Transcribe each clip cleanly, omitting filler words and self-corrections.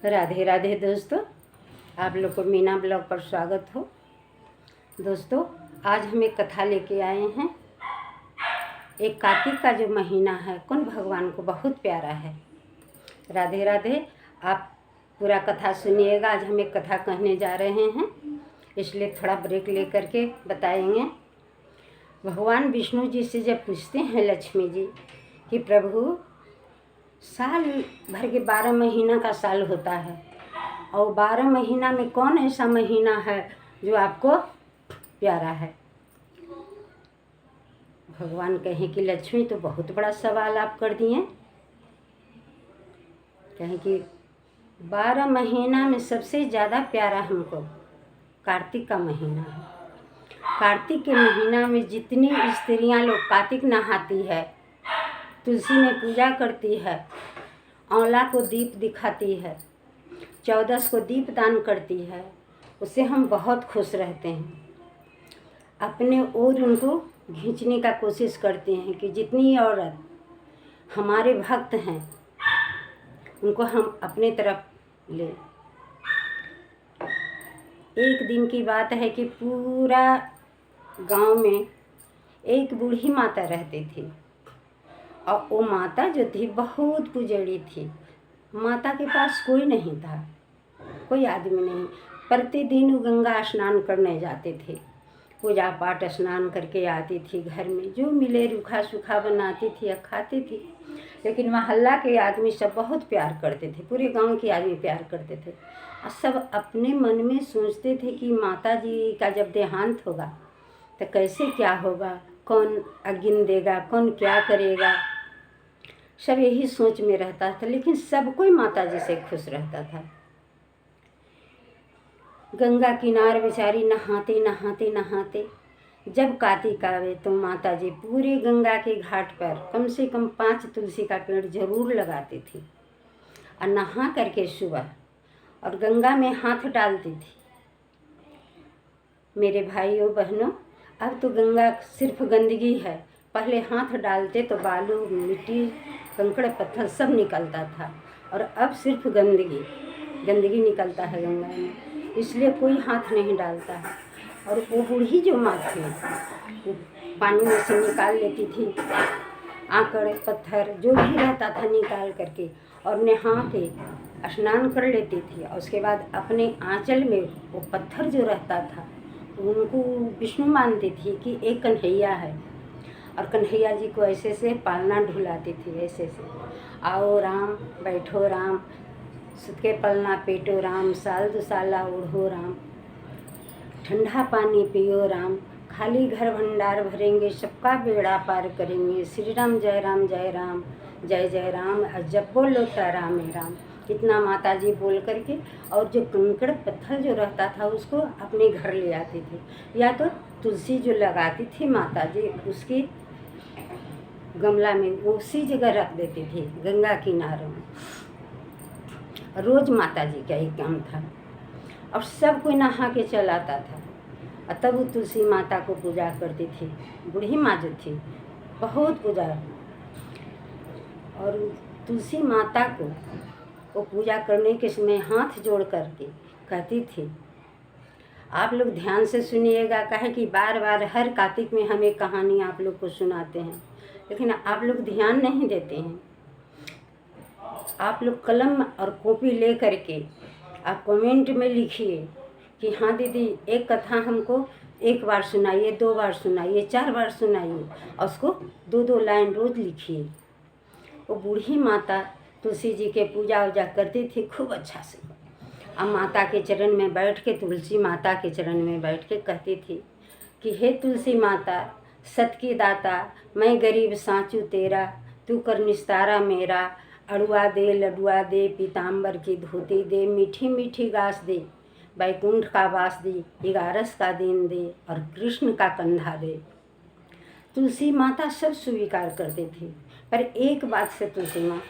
राधे राधे दोस्तों, आप लोग को मीना ब्लॉग पर स्वागत हो। दोस्तों, आज हम एक कथा लेके आए हैं। एक कार्तिक का जो महीना है कौन भगवान को बहुत प्यारा है। राधे राधे। आप पूरा कथा सुनिएगा। आज हम एक कथा कहने जा रहे हैं, इसलिए थोड़ा ब्रेक ले करके बताएंगे। भगवान विष्णु जी से जब पूछते हैं लक्ष्मी जी कि प्रभु, साल भर के 12 महीना का साल होता है और 12 महीना में कौन ऐसा महीना है जो आपको प्यारा है। भगवान कहें कि लक्ष्मी, तो बहुत बड़ा सवाल आप कर दिए। कहें कि 12 महीना में सबसे ज़्यादा प्यारा हमको कार्तिक का महीना है। कार्तिक के महीना में जितनी स्त्रियां लोग कार्तिक नहाती है, तुलसी में पूजा करती है, आंवला को दीप दिखाती है, 14 को दीप दान करती है, उससे हम बहुत खुश रहते हैं। अपने ओर उनको खींचने का कोशिश करते हैं कि जितनी औरत हमारे भक्त हैं उनको हम अपने तरफ ले। एक दिन की बात है कि पूरा गांव में एक बूढ़ी माता रहती थी और वो माता जो थी बहुत पुजेड़ी थी। माता के पास कोई नहीं था, कोई आदमी नहीं। प्रतिदिन वो गंगा स्नान करने जाते थे, पूजा पाठ स्नान करके आती थी। घर में जो मिले रूखा सूखा बनाती थी या खाती थी। लेकिन मोहल्ला के आदमी सब बहुत प्यार करते थे, पूरे गांव के आदमी प्यार करते थे। और सब अपने मन में सोचते थे कि माता जी का जब देहांत होगा तो कैसे क्या होगा, कौन अग्नि देगा, कौन क्या करेगा। सब यही सोच में रहता था, लेकिन सब कोई माता जी से खुश रहता था। गंगा किनारे बेचारी नहाते नहाते नहाते जब कार्तिक आवे तो माता जी पूरे गंगा के घाट पर कम से कम 5 तुलसी का पेड़ जरूर लगाती थी और नहा करके सुबह और गंगा में हाथ डालती थी। मेरे भाइयों बहनों, अब तो गंगा सिर्फ गंदगी है। पहले हाथ डालते तो बालू मिट्टी कंकड़ पत्थर सब निकलता था, और अब सिर्फ गंदगी निकलता है गंगा में, इसलिए कोई हाथ नहीं डालता है। और वो बूढ़ी जो माँ थी वो पानी में से निकाल लेती थी आंकड़ पत्थर जो भी रहता था निकाल करके, और नहा के स्नान कर लेती थी। और उसके बाद अपने आंचल में वो पत्थर जो रहता था उनको विष्णु मानती थी कि एक कन्हैया है, और कन्हैया जी को ऐसे से पालना ढुलाती थी, ऐसे से आओ राम बैठो राम, सुखे पलना पेटो राम, साल दुसाला ओढ़ो राम, ठंडा पानी पियो राम, खाली घर भंडार भरेंगे, सबका बेड़ा पार करेंगे, श्री राम जय राम जय राम जय जय राम, जब बोलो तो राम है राम। इतना माता जी बोल करके, और जो कंकड़ पत्थर जो रहता था उसको अपने घर ले आती थी, या तो तुलसी जो लगाती थी माता जी उसकी गमला में उसी जगह रख देती थी गंगा किनारे में। रोज माता जी का ही काम था, और सब कोई नहा के चलाता था। और तब वो तुलसी माता को पूजा करती थी। बूढ़ी माँ जो थी बहुत पूजा, और तुलसी माता को वो पूजा करने के समय हाथ जोड़ करके कहती थी। आप लोग ध्यान से सुनिएगा, कहे कि बार बार हर कार्तिक में हम एक कहानी आप लोग को सुनाते हैं, लेकिन आप लोग ध्यान नहीं देते हैं। आप लोग कलम और कॉपी ले करके आप कमेंट में लिखिए कि हाँ दीदी, एक कथा हमको 1 बार सुनाइए, 2 बार सुनाइए, 4 बार सुनाइए, और उसको 2-2 लाइन रोज लिखिए। वो बूढ़ी माता तुलसी जी के पूजा वूजा करती थी खूब अच्छा से। अब माता के चरण में बैठ के, तुलसी माता के चरण में बैठ के कहती थी कि हे तुलसी माता सत की दाता, मैं गरीब साँचू तेरा, तू कर निस्तारा मेरा, अड़ुआ दे लडुआ दे, पीताम्बर की धोती दे, मीठी मीठी घास दे, बैकुंठ का वास दे, 11 का दिन दे, और कृष्ण का कंधा दे। तुलसी माता सब स्वीकार करती थी, पर एक बात से तुलसी माँ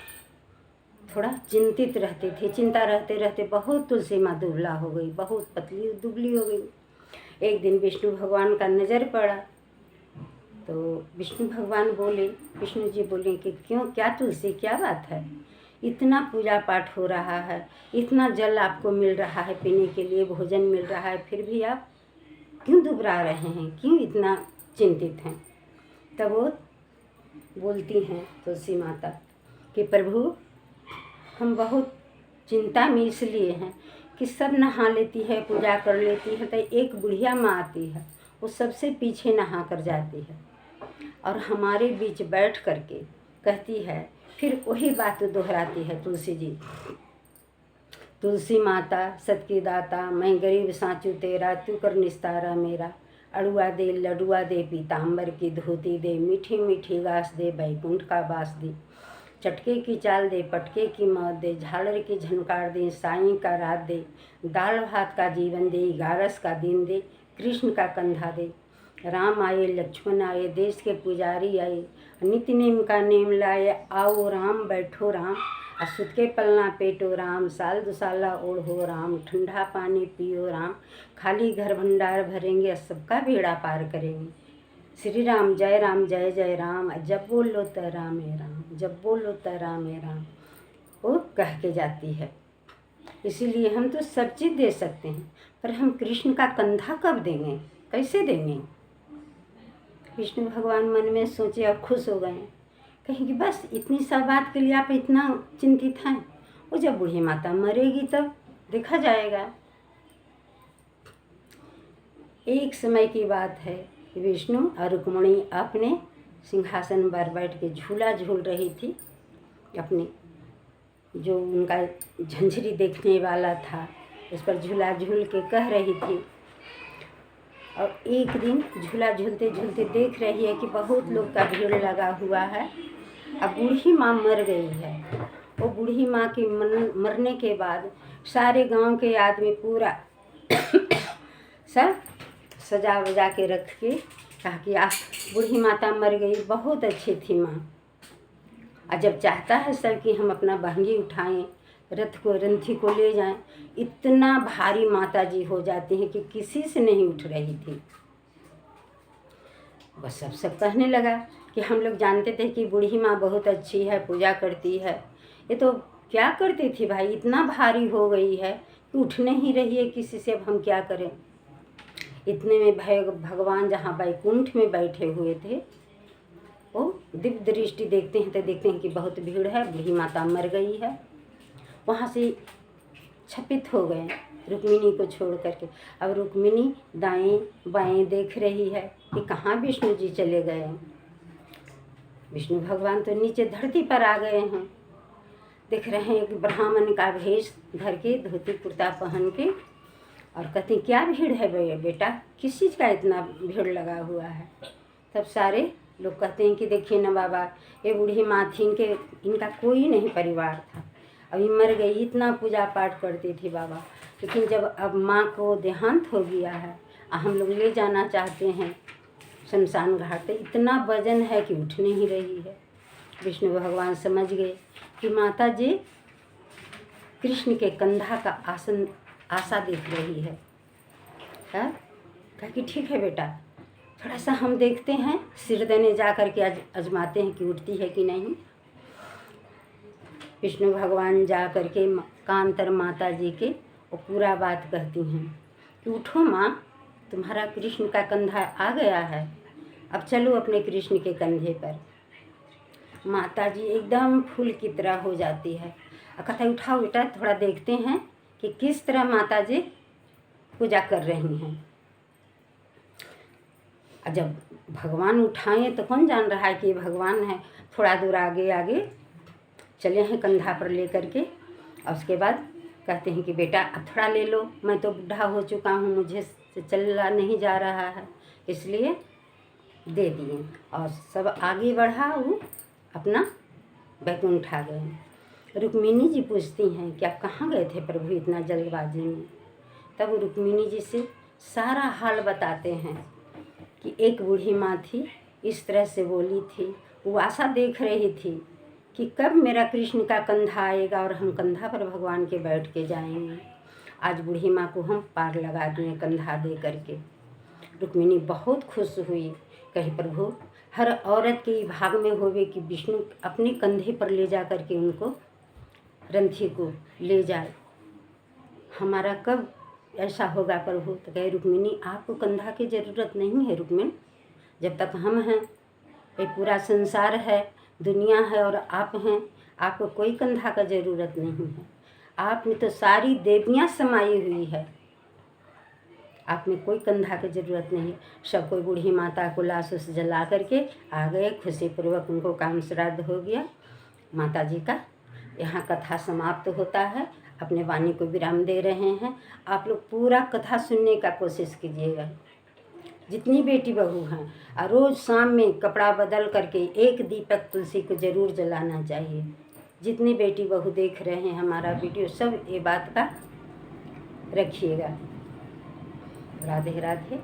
थोड़ा चिंतित रहती थी। चिंता रहते रहते बहुत तुलसी माँ दुबला हो गई, बहुत पतली दुबली हो गई। एक दिन विष्णु भगवान का नज़र पड़ा तो विष्णु भगवान बोले, विष्णु जी बोले कि क्यों, क्या तुलसी, क्या बात है, इतना पूजा पाठ हो रहा है, इतना जल आपको मिल रहा है पीने के लिए, भोजन मिल रहा है, फिर भी आप क्यों दुबरा रहे हैं, क्यों इतना चिंतित हैं। तब वो बोलती हैं तुलसी माता कि प्रभु हम बहुत चिंता में इसलिए हैं कि सब नहा लेती है, पूजा कर लेती है, तो एक बुढ़िया माँ आती है, वो सबसे पीछे नहा कर जाती है और हमारे बीच बैठ करके कहती है, फिर वही बात दोहराती है तुलसी जी। तुलसी माता सत की दाता, मैं गरीब सांचू तेरा, तू कर निस्तारा मेरा। अड़ुआ दे लडुआ दे, पीताम्बर की धोती दे, मीठी मीठी घास दे, बैकुंठ का बास दे। चटके की चाल दे, पटके की मौत दे, झालर की झनकार दे, साईं का रात दे। दाल भात का जीवन दे, 11 का दिन दे, कृष्ण का कंधा दे। राम आए लक्ष्मण आए, देश के पुजारी आए, नित्य नेम का नेम लाए। आओ राम बैठो राम, असुत के पलना पेटो राम। साल दुसाला ओढ़ो राम, ठंडा पानी पियो राम। खाली घर भंडार भरेंगे, सबका बेड़ा पार करेंगे। श्री राम जय जय राम, जब बोलो त राम है राम, जब बोलो त राम है राम। वो कह के जाती है। इसीलिए हम तो सब चीज़ दे सकते हैं, पर हम कृष्ण का कंधा कब देंगे, कैसे देंगे। विष्णु भगवान मन में सोचे और खुश हो गए, कहें कि बस इतनी सा बात के लिए आप इतना चिंतित हैं। वो जब बूढ़ी माता मरेगी तब देखा जाएगा। एक समय की बात है, विष्णु और रुक्मिणी अपने सिंहासन पर बैठ के झूला झूल रही थी। अपने जो उनका झंझरी देखने वाला था उस पर झूला झूल के कह रही थी। और एक दिन झूला झूलते झूलते देख रही है कि बहुत लोग का भीड़ लगा हुआ है। अब बूढ़ी माँ मर गई है। वो बूढ़ी माँ के मरने के बाद सारे गांव के आदमी पूरा सब सजा वजा के रख के कहा कि आप बूढ़ी माता मर गई, बहुत अच्छी थी माँ। और जब चाहता है सब कि हम अपना बहंगी उठाएं, रथ को रंथी को ले जाएं, इतना भारी माता जी हो जाती हैं कि किसी से नहीं उठ रही थी। बस सब कहने लगा कि हम लोग जानते थे कि बूढ़ी माँ बहुत अच्छी है, पूजा करती है, ये तो क्या करती थी भाई, इतना भारी हो गई है कि उठ नहीं रही है किसी से, अब हम क्या करें। इतने में भगवान जहाँ बैकुंठ में बैठे हुए थे, वो दिव्य दृष्टि देखते हैं तो देखते हैं कि बहुत भीड़ है, बूढ़ी माता मर गई है। वहाँ से छपित हो गए रुक्मिणी को छोड़ करके। अब रुक्मिणी दाएं बाएं देख रही है कि कहाँ विष्णु जी चले गए। विष्णु भगवान तो नीचे धरती पर आ गए हैं। देख रहे हैं एक ब्राह्मण का भेष धर के, धोती कुर्ता पहन के, और कहते हैं क्या भीड़ है बेटा, किस चीज़ का इतना भीड़ लगा हुआ है। तब सारे लोग कहते हैं कि देखिए ना बाबा, ये बूढ़ी माँ थी, इनका कोई नहीं परिवार था, अभी मर गई। इतना पूजा पाठ करती थी बाबा, लेकिन जब अब माँ को देहांत हो गया है, हम लोग ले जाना चाहते हैं शमशान घाट, इतना वजन है कि उठ नहीं रही है। विष्णु भगवान समझ गए कि माता जी कृष्ण के कंधा का आशा देख रही है। कहा कि ठीक है बेटा, थोड़ा सा हम देखते हैं, सिर देने जा कर के आजमाते हैं कि उठती है कि नहीं। विष्णु भगवान जा कर के कान तर माता जी के वो पूरा बात कहती हैं कि उठो माँ, तुम्हारा कृष्ण का कंधा आ गया है, अब चलो अपने कृष्ण के कंधे पर। माता जी एकदम फूल की तरह हो जाती है और कहता है उठाओ बेटा, थोड़ा देखते हैं कि किस तरह माता जी पूजा कर रही हैं। और जब भगवान उठाएं तो कौन जान रहा है कि भगवान है। थोड़ा दूर आगे आगे चले हैं कंधा पर ले करके, और उसके बाद कहते हैं कि बेटा अब थोड़ा ले लो, मैं तो बूढ़ा हो चुका हूँ, मुझे से चला नहीं जा रहा है, इसलिए दे दिए। और सब आगे बढ़ा, वो अपना बैकुंठ आ गए। रुक्मिणी जी पूछती हैं कि आप कहाँ गए थे प्रभु इतना जल्दबाजी में। तब रुक्मिणी जी से सारा हाल बताते हैं कि एक बूढ़ी माँ थी, इस तरह से बोली थी, वो आशा देख रही थी कि कब मेरा कृष्ण का कंधा आएगा और हम कंधा पर भगवान के बैठ के जाएंगे। आज बूढ़ी माँ को हम पार लगा दिए कंधा दे करके। रुक्मिणी बहुत खुश हुई, कही प्रभु हर औरत के भाग में होवे कि विष्णु अपने कंधे पर ले जा करके उनको ग्रंथि को ले जाए। हमारा कब ऐसा होगा प्रभु? तो कहे रुक्मिणी आपको कंधा की ज़रूरत नहीं है रुक्मिणी, जब तक हम हैं, ये पूरा संसार है, दुनिया है और आप हैं, आपको कोई कंधा का ज़रूरत नहीं है। आप में तो सारी देवियाँ समाई हुई है, आप में कोई कंधा की ज़रूरत नहीं। सब कोई बूढ़ी माता को लाश उस जला करके आ गए, खुशीपूर्वक उनको काम श्राद्ध हो गया माता जी का। यहाँ कथा समाप्त होता है, अपने वाणी को विराम दे रहे हैं। आप लोग पूरा कथा सुनने का कोशिश कीजिएगा, जितनी बेटी बहू हैं, और रोज़ शाम में कपड़ा बदल करके एक दीपक तुलसी को ज़रूर जलाना चाहिए। जितनी बेटी बहू देख रहे हैं हमारा वीडियो, सब ये बात का रखिएगा। राधे राधे।